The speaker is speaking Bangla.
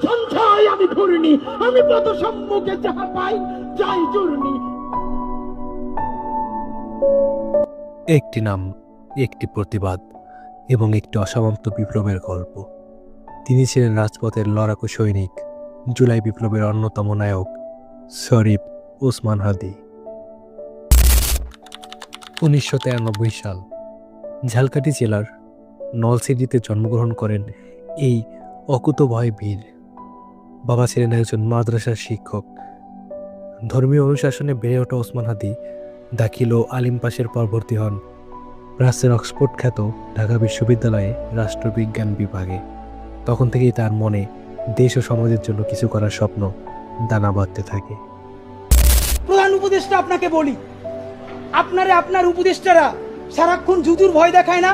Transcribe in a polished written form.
সঞ্চয় আমি ঘূর্ণি, আমি পথ সম্মুখে যাহা পাই যাই চূর্ণি। একটি নাম, একটি প্রতিবাদ এবং একটি অসমাপ্ত বিপ্লবের গল্প। তিনি ছিলেন রাজপথের লড়াকু সৈনিক, জুলাই বিপ্লবের অন্যতম নায়ক শরীফ ওসমান হাদি। 1993 সাল ঝালকাঠি জেলার নলছিটিতে জন্মগ্রহণ করেন এই অকুতোভয় বীর। বাবা ছিলেন একজন মাদ্রাসার শিক্ষক। ধর্মীয় অনুশাসনে বেড়ে ওঠা ওসমান হাদি দাখিল ও আলিম পাশের পর ভর্তি হন প্রাচ্যের অক্সফোর্ড খ্যাত ঢাকা বিশ্ববিদ্যালয়ে রাষ্ট্রবিজ্ঞান বিভাগে। তখন থেকেই তার মনে দেশ ও সমাজের জন্য কিছু করার স্বপ্ন দানা বাঁধতে থাকে। প্রধান উপদেষ্টা আপনাকে বলি, আপনার উপদেষ্টারা সারাক্ষণ জুজুর ভয় দেখায় না?